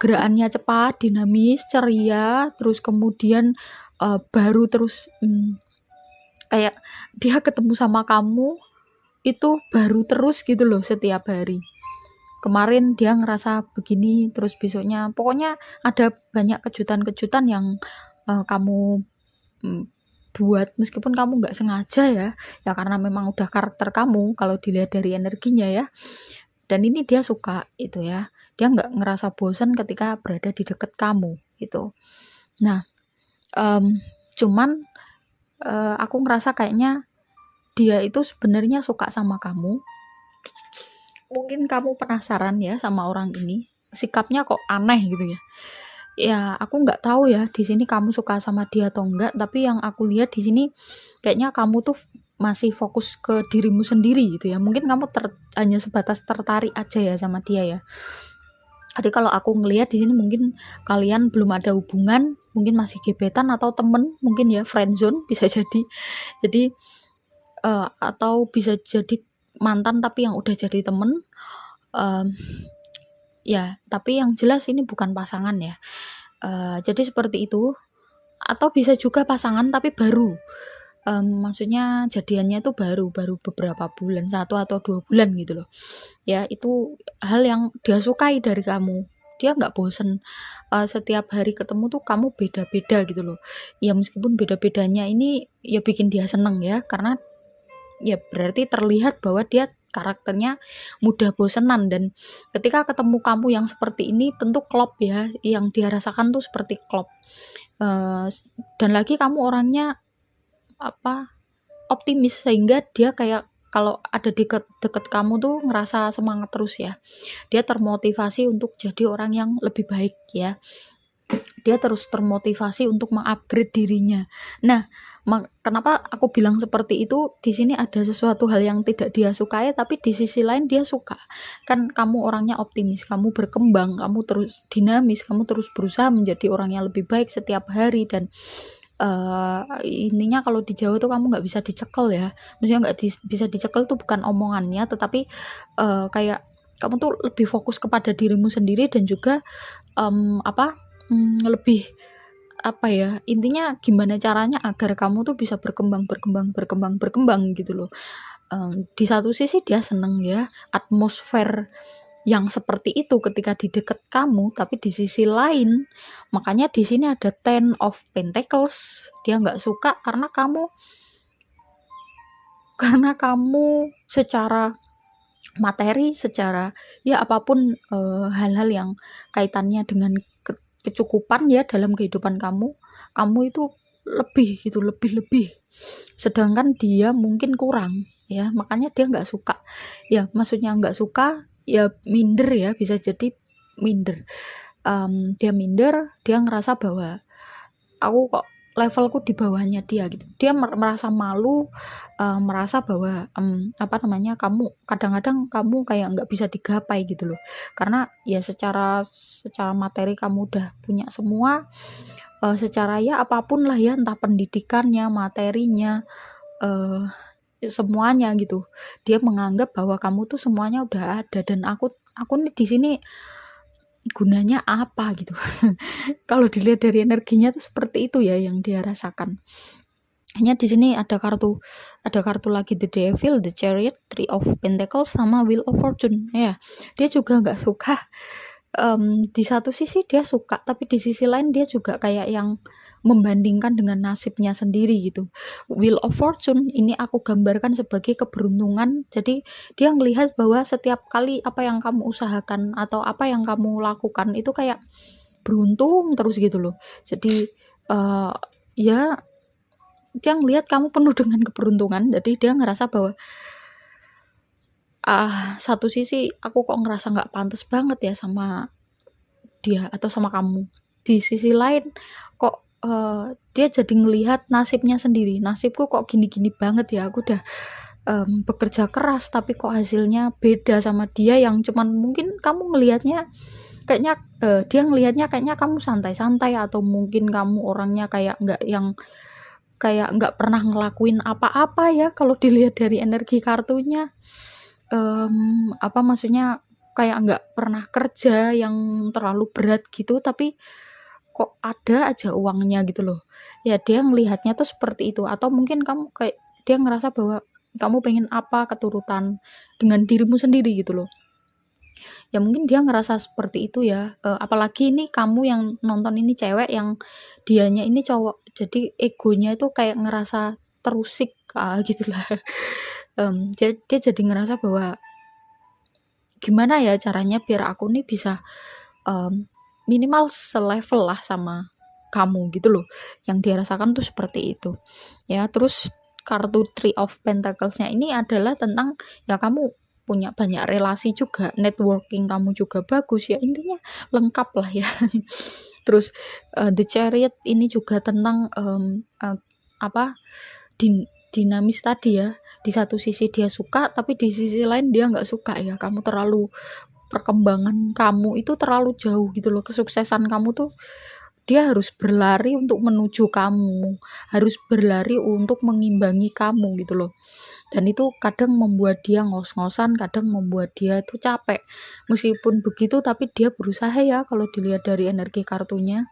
gerakannya cepat, dinamis, ceria, terus kemudian baru, terus kayak dia ketemu sama kamu itu baru terus gitu loh setiap hari. Kemarin dia ngerasa begini, terus besoknya pokoknya ada banyak kejutan-kejutan yang kamu buat meskipun kamu nggak sengaja ya karena memang udah karakter kamu kalau dilihat dari energinya ya. Dan ini dia suka itu ya, dia nggak ngerasa bosan ketika berada di dekat kamu gitu. Nah, cuman aku ngerasa kayaknya dia itu sebenarnya suka sama kamu. Mungkin kamu penasaran ya sama orang ini, sikapnya kok aneh gitu ya. Ya, aku nggak tahu ya di sini kamu suka sama dia atau enggak, tapi yang aku lihat di sini kayaknya kamu tuh masih fokus ke dirimu sendiri gitu ya. Mungkin kamu hanya sebatas tertarik aja ya sama dia ya. Jadi kalau aku ngelihat di sini mungkin kalian belum ada hubungan, mungkin masih gebetan atau temen, mungkin ya friendzone bisa jadi. Jadi atau bisa jadi mantan tapi yang udah jadi temen. Ya, tapi yang jelas ini bukan pasangan ya. Jadi seperti itu. Atau bisa juga pasangan tapi baru. Maksudnya jadiannya tuh baru beberapa bulan, 1 atau 2 bulan gitu loh. Ya, itu hal yang dia sukai dari kamu. Dia nggak bosen setiap hari ketemu tuh kamu beda-beda gitu loh. Ya meskipun beda-bedanya ini ya bikin dia seneng ya, karena ya berarti terlihat bahwa dia karakternya mudah bosenan, dan ketika ketemu kamu yang seperti ini tentu klop ya, yang dia rasakan tuh seperti klop. Dan lagi kamu orangnya optimis sehingga dia kayak kalau ada deket kamu tuh ngerasa semangat terus ya. Dia termotivasi untuk jadi orang yang lebih baik ya. Dia terus termotivasi untuk mengupgrade dirinya. Nah, kenapa aku bilang seperti itu? Di sini ada sesuatu hal yang tidak dia sukai, tapi di sisi lain dia suka. Kan kamu orangnya optimis, kamu berkembang, kamu terus dinamis, kamu terus berusaha menjadi orang yang lebih baik setiap hari, dan intinya kalau di Jawa tuh kamu nggak bisa dicekel ya. Maksudnya nggak bisa dicekel tuh bukan omongannya, tetapi kayak kamu tuh lebih fokus kepada dirimu sendiri, dan juga lebih intinya gimana caranya agar kamu tuh bisa berkembang gitu loh. Di satu sisi dia seneng ya atmosfer yang seperti itu ketika di dekat kamu, tapi di sisi lain, makanya di sini ada Ten of Pentacles. Dia nggak suka karena kamu secara materi, secara ya apapun hal-hal yang kaitannya dengan kecukupan ya dalam kehidupan kamu itu lebih gitu, lebih. Sedangkan dia mungkin kurang ya, makanya dia nggak suka. Ya maksudnya nggak suka ya minder ya, bisa jadi minder. Dia minder, dia ngerasa bahwa aku kok levelku di bawahnya dia gitu. Dia merasa malu, merasa bahwa kamu kadang-kadang kamu kayak nggak bisa digapai gitu loh. Karena ya secara materi kamu udah punya semua, secara ya apapun lah ya, entah pendidikannya, materinya, semuanya gitu. Dia menganggap bahwa kamu tuh semuanya udah ada dan aku nih di sini gunanya apa gitu. Kalau dilihat dari energinya tuh seperti itu ya yang dia rasakan. Hanya di sini ada kartu lagi The Devil, The Chariot, Three of Pentacles sama Wheel of Fortune ya. Dia juga nggak suka. Di satu sisi dia suka, tapi di sisi lain dia juga kayak yang membandingkan dengan nasibnya sendiri gitu. Wheel of Fortune ini aku gambarkan sebagai keberuntungan. Jadi dia melihat bahwa setiap kali apa yang kamu usahakan atau apa yang kamu lakukan itu kayak beruntung terus gitu loh. Jadi ya dia ngelihat kamu penuh dengan keberuntungan. Jadi dia ngerasa bahwa satu sisi aku kok ngerasa nggak pantas banget ya sama dia atau sama kamu. Di sisi lain kok dia jadi ngelihat nasibnya sendiri. Nasibku kok gini-gini banget ya. Aku udah bekerja keras tapi kok hasilnya beda sama dia yang cuman mungkin kamu ngelihatnya kayaknya dia ngelihatnya kayaknya kamu santai-santai atau mungkin kamu orangnya kayak nggak pernah ngelakuin apa-apa ya kalau dilihat dari energi kartunya. Maksudnya kayak nggak pernah kerja yang terlalu berat gitu, tapi kok ada aja uangnya gitu loh. Ya dia ngelihatnya tuh seperti itu. Atau mungkin kamu kayak dia ngerasa bahwa kamu pengen apa keturutan dengan dirimu sendiri gitu loh. Ya mungkin dia ngerasa seperti itu ya. Apalagi ini kamu yang nonton ini cewek, yang dianya ini cowok. Jadi egonya itu kayak ngerasa terusik gitulah. Dia jadi ngerasa bahwa gimana ya caranya biar aku nih bisa minimal selevel lah sama kamu gitu loh. Yang dia rasakan tuh seperti itu ya. Terus kartu Three of Pentacles-nya ini adalah tentang ya kamu punya banyak relasi juga, networking kamu juga bagus ya, intinya lengkap lah ya. Terus The Chariot ini juga tentang dinamis tadi ya. Di satu sisi dia suka, tapi di sisi lain dia nggak suka ya. Kamu terlalu, perkembangan kamu itu terlalu jauh gitu loh. Kesuksesan kamu tuh dia harus berlari untuk menuju kamu, harus berlari untuk mengimbangi kamu gitu loh. Dan itu kadang membuat dia ngos-ngosan, kadang membuat dia itu capek. Meskipun begitu tapi dia berusaha ya, kalau dilihat dari energi kartunya.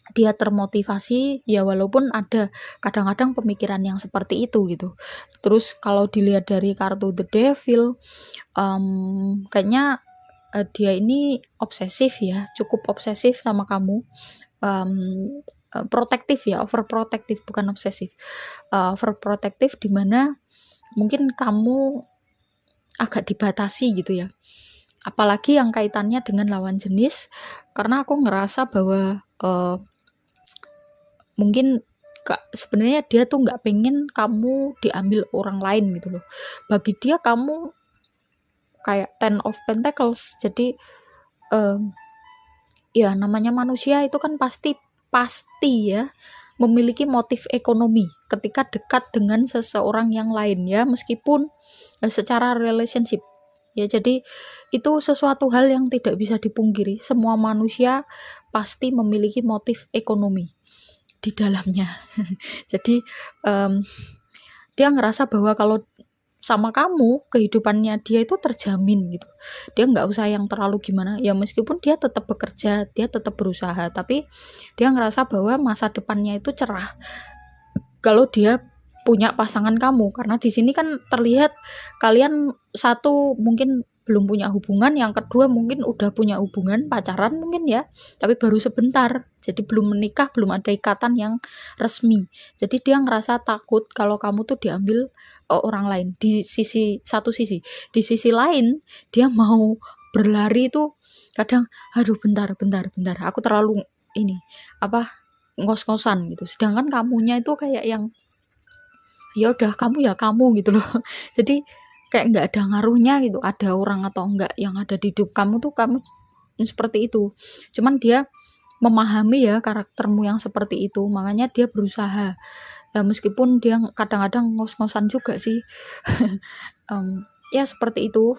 Dia termotivasi ya, walaupun ada kadang-kadang pemikiran yang seperti itu gitu. Terus kalau dilihat dari kartu The Devil, kayaknya dia ini obsesif ya, cukup obsesif sama kamu. Protektif ya, overprotective bukan obsesif. Overprotective dimana mungkin kamu agak dibatasi gitu ya. Apalagi yang kaitannya dengan lawan jenis, karena aku ngerasa bahwa mungkin sebenarnya dia tuh nggak pengen kamu diambil orang lain gitu loh. Bagi dia kamu kayak Ten of Pentacles. Jadi ya namanya manusia itu kan pasti ya memiliki motif ekonomi ketika dekat dengan seseorang yang lain ya, meskipun secara relationship ya. Jadi itu sesuatu hal yang tidak bisa dipungkiri. Semua manusia pasti memiliki motif ekonomi di dalamnya. Jadi dia ngerasa bahwa kalau sama kamu kehidupannya dia itu terjamin gitu. Dia nggak usah yang terlalu gimana ya, meskipun dia tetap bekerja, dia tetap berusaha, tapi dia ngerasa bahwa masa depannya itu cerah kalau dia punya pasangan kamu. Karena di sini kan terlihat kalian satu mungkin belum punya hubungan, yang kedua mungkin udah punya hubungan pacaran mungkin ya, tapi baru sebentar, jadi belum menikah, belum ada ikatan yang resmi. Jadi dia ngerasa takut kalau kamu tuh diambil orang lain. Di satu sisi, di sisi lain dia mau berlari tuh kadang, aduh bentar, aku terlalu ini ngos-ngosan gitu. Sedangkan kamunya itu kayak yang ya udah kamu gitu loh. Jadi kayak nggak ada ngaruhnya gitu, ada orang atau enggak yang ada di hidup kamu tuh, kamu seperti itu. Cuman dia memahami ya karaktermu yang seperti itu, makanya dia berusaha. Ya meskipun dia kadang-kadang ngos-ngosan juga sih. Ya seperti itu.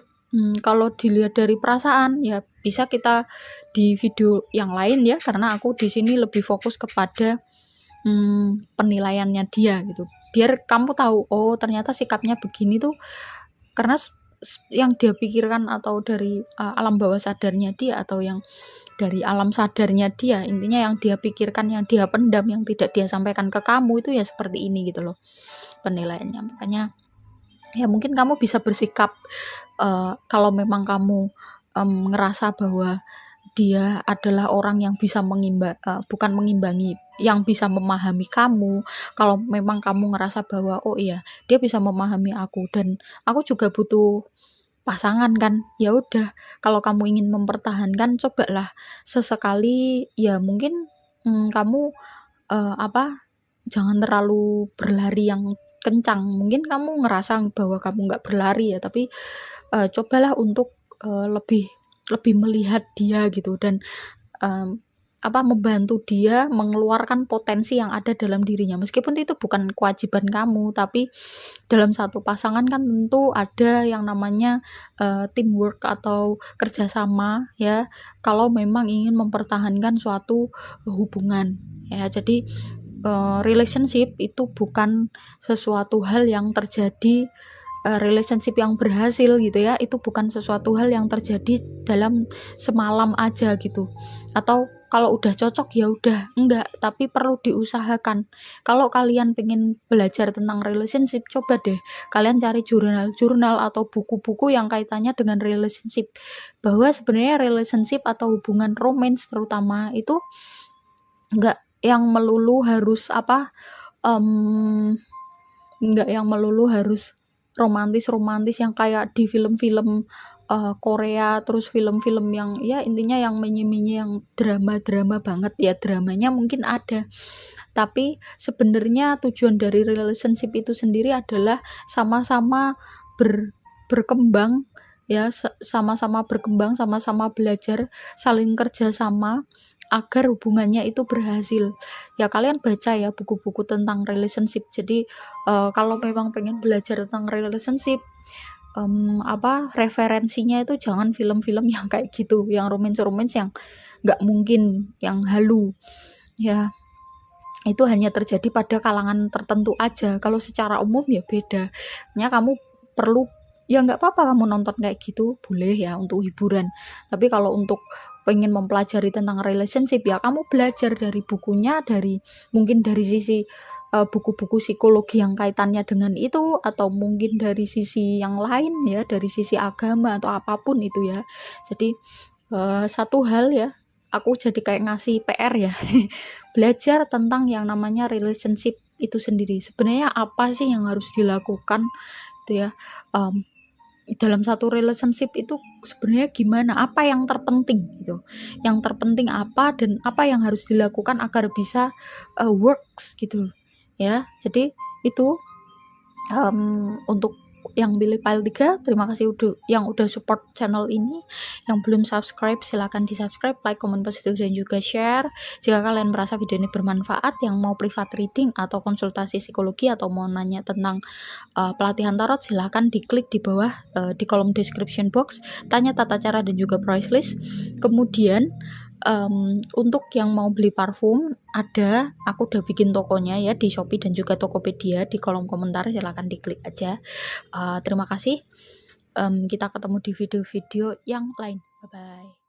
Kalau dilihat dari perasaan ya bisa kita di video yang lain ya, karena aku di sini lebih fokus kepada penilaiannya dia gitu. Biar kamu tahu, oh ternyata sikapnya begini tuh karena yang dia pikirkan, atau dari alam bawah sadarnya dia, atau yang dari alam sadarnya dia, intinya yang dia pikirkan, yang dia pendam, yang tidak dia sampaikan ke kamu itu ya seperti ini gitu loh penilaiannya. Makanya ya mungkin kamu bisa bersikap kalau memang kamu ngerasa bahwa dia adalah orang yang bisa bukan mengimbangi, yang bisa memahami kamu. Kalau memang kamu ngerasa bahwa oh iya dia bisa memahami aku dan aku juga butuh pasangan kan, ya udah, kalau kamu ingin mempertahankan, cobalah sesekali ya mungkin kamu jangan terlalu berlari yang kencang. Mungkin kamu ngerasa bahwa kamu nggak berlari ya, tapi cobalah untuk lebih melihat dia gitu, dan membantu dia mengeluarkan potensi yang ada dalam dirinya. Meskipun itu bukan kewajiban kamu, tapi dalam satu pasangan kan tentu ada yang namanya teamwork atau kerjasama ya, kalau memang ingin mempertahankan suatu hubungan ya. Jadi relationship itu bukan sesuatu hal yang terjadi, relationship yang berhasil gitu ya, itu bukan sesuatu hal yang terjadi dalam semalam aja gitu, atau kalau udah cocok ya udah, enggak, tapi perlu diusahakan. Kalau kalian pengen belajar tentang relationship, coba deh kalian cari jurnal atau buku-buku yang kaitannya dengan relationship, bahwa sebenarnya relationship atau hubungan romance terutama itu enggak yang melulu harus enggak yang melulu harus romantis yang kayak di film-film Korea, terus film-film yang ya intinya yang menye-menye, yang drama-drama banget ya. Dramanya mungkin ada, tapi sebenarnya tujuan dari relationship itu sendiri adalah sama-sama berkembang ya, sama-sama berkembang, sama-sama belajar, saling kerja sama agar hubungannya itu berhasil. Ya kalian baca ya buku-buku tentang relationship. Jadi kalau memang pengen belajar tentang relationship, referensinya itu jangan film-film yang kayak gitu, yang romance yang nggak mungkin, yang halu ya, itu hanya terjadi pada kalangan tertentu aja. Kalau secara umum ya beda. Ya kamu perlu, ya nggak apa-apa kamu nonton kayak gitu, boleh ya untuk hiburan. Tapi kalau untuk pengen mempelajari tentang relationship ya kamu belajar dari bukunya, mungkin dari sisi buku-buku psikologi yang kaitannya dengan itu, atau mungkin dari sisi yang lain ya, dari sisi agama atau apapun itu ya. Jadi satu hal ya, aku jadi kayak ngasih PR ya. Belajar tentang yang namanya relationship itu sendiri. Sebenarnya apa sih yang harus dilakukan itu ya, dalam satu relationship itu sebenarnya gimana, apa yang terpenting gitu, yang terpenting apa, dan apa yang harus dilakukan agar bisa works gitu ya. Jadi itu untuk yang pilih file 3, terima kasih yang udah support channel ini. Yang belum subscribe silahkan di subscribe, like, komen positif, dan juga share. Jika kalian merasa video ini bermanfaat, yang mau privat reading atau konsultasi psikologi, atau mau nanya tentang pelatihan tarot, silahkan diklik di bawah di kolom description box, tanya tata cara dan juga price list. Kemudian untuk yang mau beli parfum, aku udah bikin tokonya ya di Shopee dan juga Tokopedia, di kolom komentar silahkan diklik aja. Terima kasih, kita ketemu di video-video yang lain, bye bye.